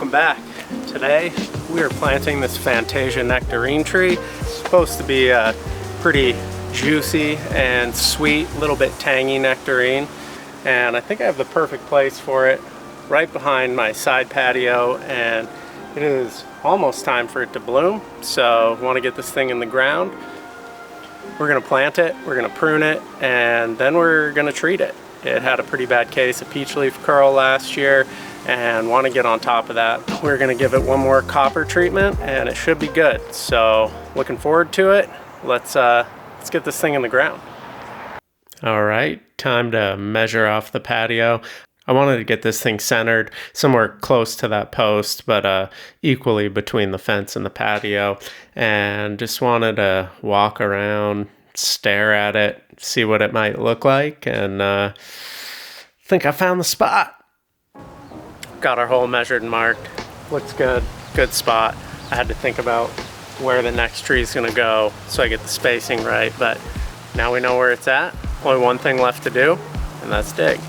welcome back. Today we are planting this Fantasia Nectarine tree. It's supposed to be a pretty juicy and sweet, a little bit tangy nectarine, and I think I have the perfect place for it right behind my side patio, and it is almost time for it to bloom. So I want to get this thing in the ground. We're going to plant it, we're going to prune it, and then we're going to treat it. It had a pretty bad case of peach leaf curl last year and want to get on top of that. We're going to give it one more copper treatment and it should be good. So looking forward to it. Let's get this thing in the ground. All right, time to measure off the patio. I wanted to get this thing centered somewhere close to that post, but equally between the fence and the patio, and just wanted to walk around, stare at it, see what it might look like, and think I found the spot. Got our hole measured and marked. Looks good. Good spot. I had to think about where the next tree is going to go so I get the spacing right, but now we know where it's at. Only one thing left to do, and that's dig.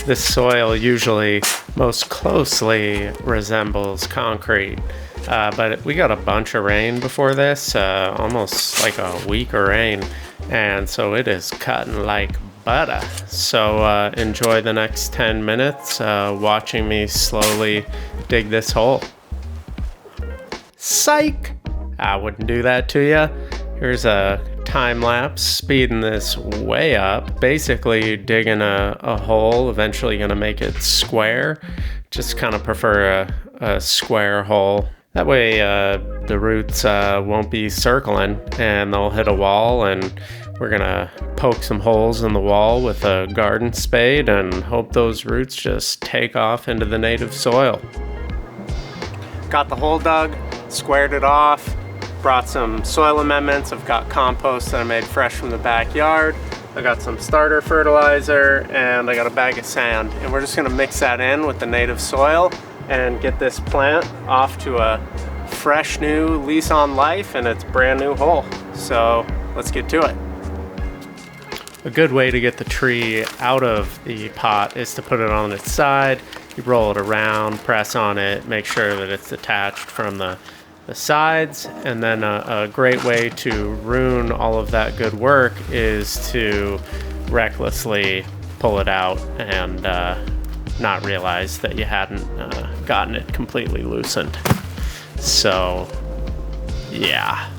This soil usually most closely resembles concrete, but we got a bunch of rain before this, almost like a week of rain, and so it is cutting like butter. So enjoy the next 10 minutes watching me slowly dig this hole. Psych! I wouldn't do that to you. Here's a time lapse, speeding this way up, basically digging a hole, eventually gonna make it square. Just kind of prefer a square hole. That way the roots won't be circling and they'll hit a wall, and we're gonna poke some holes in the wall with a garden spade and hope those roots just take off into the native soil. Got the hole dug, squared it off, brought some soil amendments. I've got compost that I made fresh from the backyard. I got some starter fertilizer, and I got a bag of sand. And we're just gonna mix that in with the native soil and get this plant off to a fresh new lease on life in its brand new hole. So let's get to it. A good way to get the tree out of the pot is to put it on its side. You roll it around, press on it, make sure that it's detached from the sides, and then a great way to ruin all of that good work is to recklessly pull it out and not realize that you hadn't gotten it completely loosened. So yeah,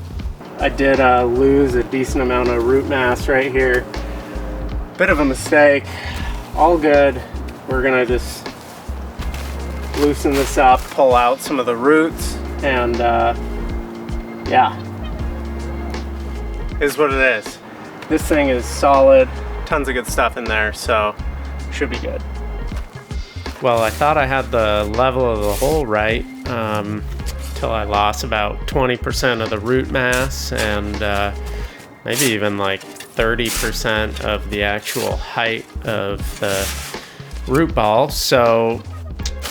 I did lose a decent amount of root mass right here. Bit of a mistake. All good. We're gonna just loosen this up, pull out some of the roots, and yeah, is what it is. This thing is solid, tons of good stuff in there, so should be good. Well, I thought I had the level of the hole right till I lost about 20% of the root mass, and maybe even like 30% of the actual height of the root ball. So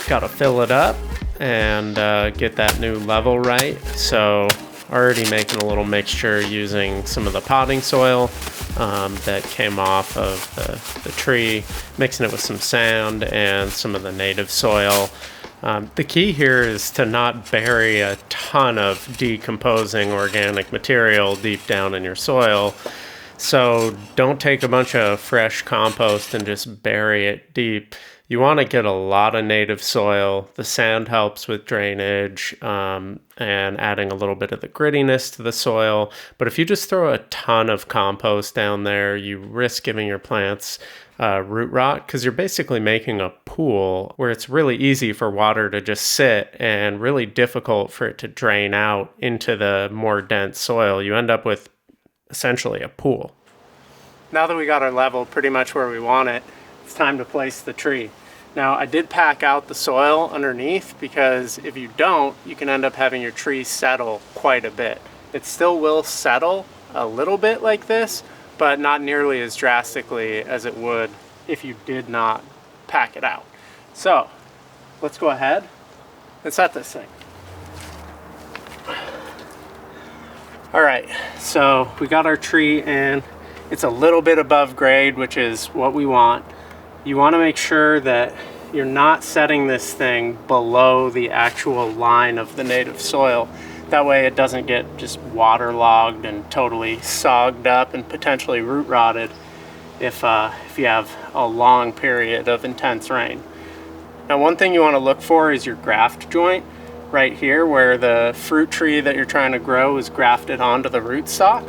got to fill it up and get that new level right. So already making a little mixture using some of the potting soil that came off of the tree, mixing it with some sand and some of the native soil. The key here is to not bury a ton of decomposing organic material deep down in your soil. So don't take a bunch of fresh compost and just bury it deep. You want to get a lot of native soil. The sand helps with drainage and adding a little bit of the grittiness to the soil. But if you just throw a ton of compost down there, you risk giving your plants root rot, because you're basically making a pool where it's really easy for water to just sit and really difficult for it to drain out into the more dense soil. You end up with essentially a pool. Now that we got our level pretty much where we want it, it's time to place the tree. Now, I did pack out the soil underneath, because if you don't, you can end up having your tree settle quite a bit. It still will settle a little bit like this, but not nearly as drastically as it would if you did not pack it out. So let's go ahead and set this thing. All right, so we got our tree in. It's a little bit above grade, which is what we want. You want to make sure that you're not setting this thing below the actual line of the native soil. That way it doesn't get just waterlogged and totally sogged up and potentially root rotted if you have a long period of intense rain. Now, one thing you want to look for is your graft joint right here, where the fruit tree that you're trying to grow is grafted onto the rootstock.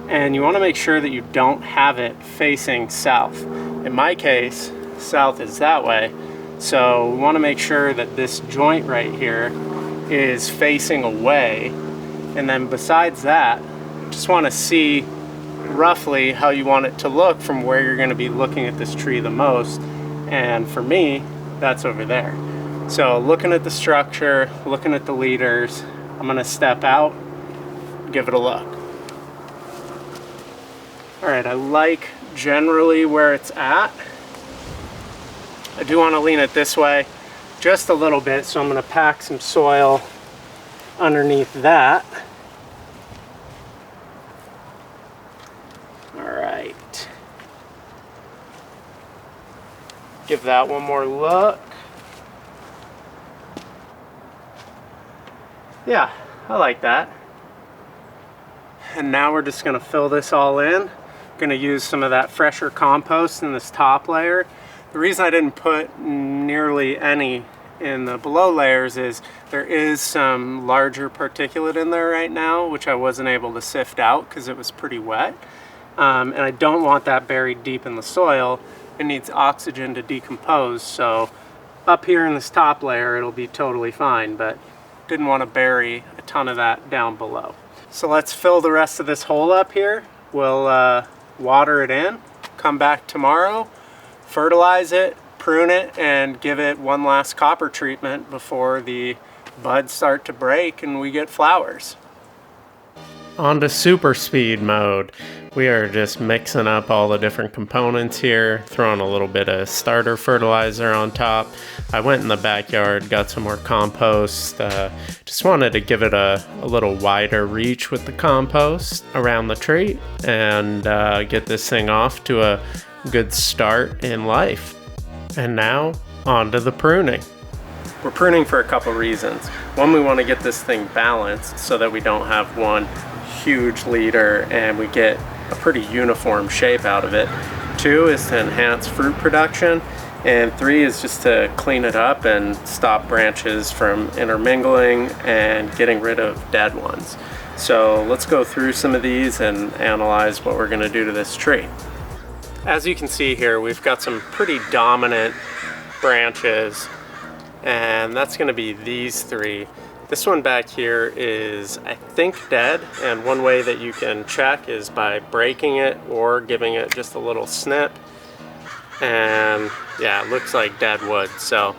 And you want to make sure that you don't have it facing south. In my case, south is that way. So we want to make sure that this joint right here is facing away. And then besides that, just want to see roughly how you want it to look from where you're going to be looking at this tree the most. And for me, that's over there. So looking at the structure, looking at the leaders, I'm going to step out, give it a look. All right, I like generally where it's at. I do want to lean it this way just a little bit, so I'm going to pack some soil underneath that. All right. Give that one more look. Yeah, I like that. And now we're just going to fill this all in. Going to use some of that fresher compost in this top layer. The reason I didn't put nearly any in the below layers is there is some larger particulate in there right now, which I wasn't able to sift out because it was pretty wet. And I don't want that buried deep in the soil. It needs oxygen to decompose. So up here in this top layer, it'll be totally fine, but didn't want to bury a ton of that down below. So let's fill the rest of this hole up here. We'll water it in, come back tomorrow, fertilize it, prune it, and give it one last copper treatment before the buds start to break and we get flowers. On to super speed mode. We are just mixing up all the different components here, throwing a little bit of starter fertilizer on top. I went in the backyard, got some more compost. Just wanted to give it a little wider reach with the compost around the tree and get this thing off to a good start in life. And now, on to the pruning. We're pruning for a couple reasons. One, we want to get this thing balanced so that we don't have one huge leader and we get a pretty uniform shape out of it. Two is to enhance fruit production. And three is just to clean it up and stop branches from intermingling and getting rid of dead ones. So let's go through some of these and analyze what we're going to do to this tree. As you can see here, we've got some pretty dominant branches, and that's going to be these three. This one back here is, I think, dead, and one way that you can check is by breaking it or giving it just a little snip. And yeah, it looks like dead wood. So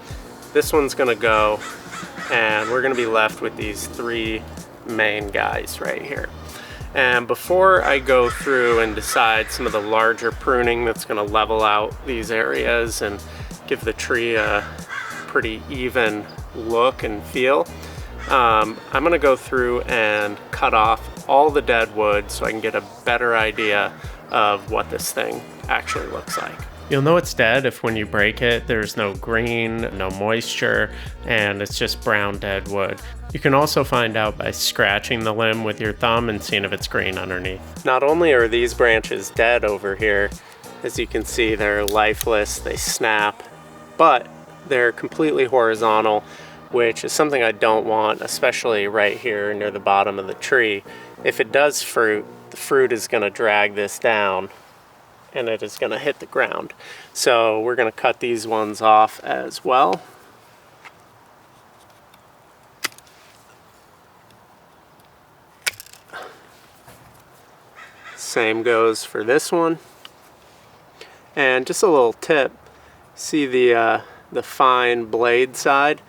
this one's going to go, and we're going to be left with these three main guys right here. And before I go through and decide some of the larger pruning that's going to level out these areas and give the tree a pretty even look and feel, I'm going to go through and cut off all the dead wood so I can get a better idea of what this thing actually looks like. You'll know it's dead if when you break it, there's no green, no moisture, and it's just brown dead wood. You can also find out by scratching the limb with your thumb and seeing if it's green underneath. Not only are these branches dead over here, as you can see, they're lifeless, they snap, but they're completely horizontal, which is something I don't want, especially right here near the bottom of the tree. If it does fruit, the fruit is going to drag this down and it is going to hit the ground. So we're going to cut these ones off as well. Same goes for this one. And just a little tip, see the fine blade side?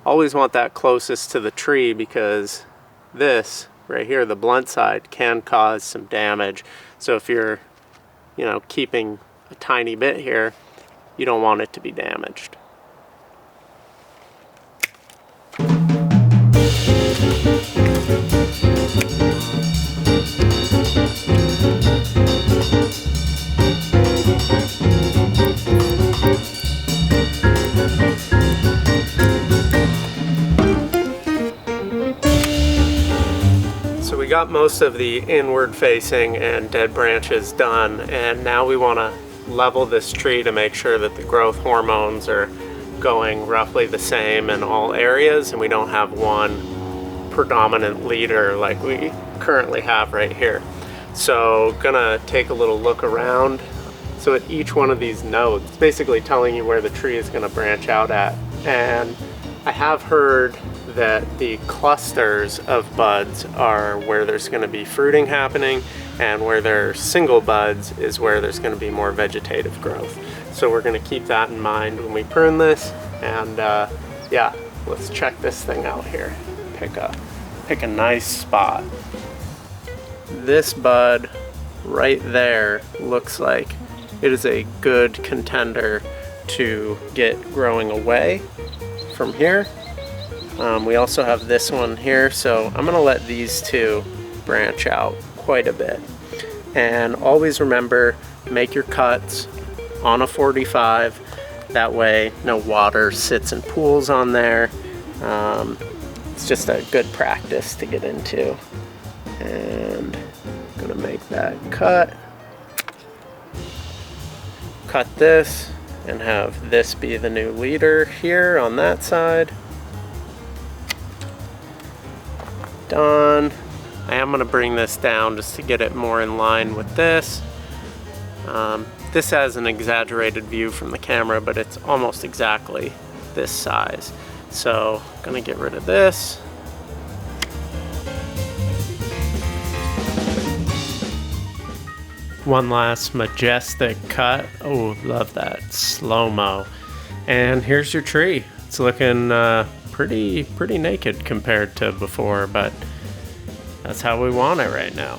Always want that closest to the tree because this right here, the blunt side, can cause some damage. So if you're, keeping a tiny bit here, you don't want it to be damaged. got most of the inward facing and dead branches done, and now we want to level this tree to make sure that the growth hormones are going roughly the same in all areas and we don't have one predominant leader like we currently have right here. So gonna take a little look around. So at each one of these nodes, it's basically telling you where the tree is gonna branch out at. And I have heard that the clusters of buds are where there's gonna be fruiting happening, and where there's single buds is where there's gonna be more vegetative growth. So we're gonna keep that in mind when we prune this, and yeah, let's check this thing out here. Pick a nice spot. This bud right there looks like it is a good contender to get growing away from here. We also have this one here, so I'm gonna let these two branch out quite a bit. And always remember, make your cuts on a 45. That way no water sits and pools on there. It's just a good practice to get into. And I'm gonna make that cut. Cut this and have this be the new leader here on that side. Done. I am going to bring this down just to get it more in line with this. This has an exaggerated view from the camera, but it's almost exactly this size. So I'm going to get rid of this. One last majestic cut. Oh, love that slow-mo. And here's your tree. It's looking pretty naked compared to before, but that's how we want it right now.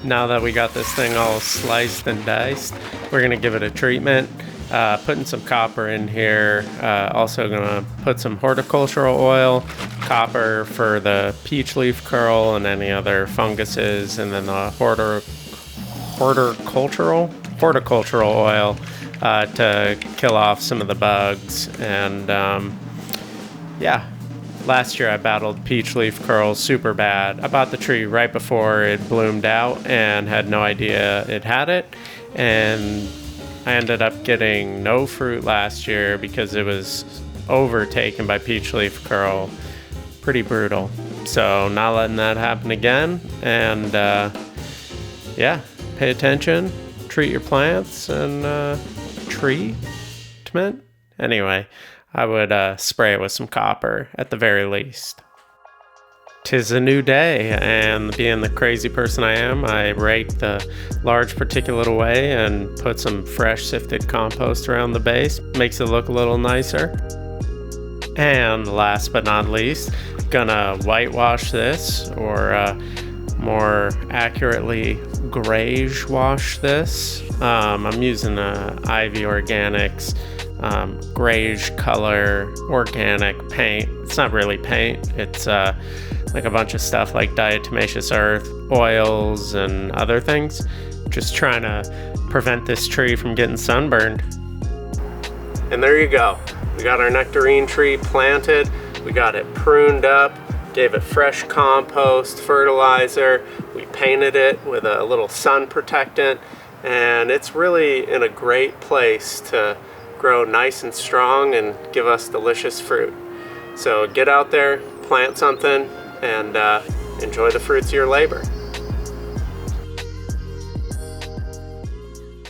Now that we got this thing all sliced and diced, we're gonna give it a treatment. Putting some copper in here. Also gonna put some horticultural oil, copper for the peach leaf curl and any other funguses, and then the horticultural oil to kill off some of the bugs. And yeah, last year I battled peach leaf curls super bad. I bought the tree right before it bloomed out and had no idea it had it, and I ended up getting no fruit last year because it was overtaken by peach leaf curl. Pretty brutal. So not letting that happen again. And yeah, pay attention, treat your plants, and treatment. Anyway, I would spray it with some copper at the very least. 'Tis a new day, and being the crazy person I am, I rake the large particulate away and put some fresh sifted compost around the base. Makes it look a little nicer. And last but not least, gonna whitewash this, or more accurately, grayish wash this. I'm using Ivy Organics grayish color organic paint. It's not really paint, it's like a bunch of stuff like diatomaceous earth, oils, and other things. Just trying to prevent this tree from getting sunburned. And there you go. We got our nectarine tree planted. We got it pruned up, gave it fresh compost, fertilizer. We painted it with a little sun protectant, and it's really in a great place to grow nice and strong and give us delicious fruit. So get out there, plant something, and enjoy the fruits of your labor.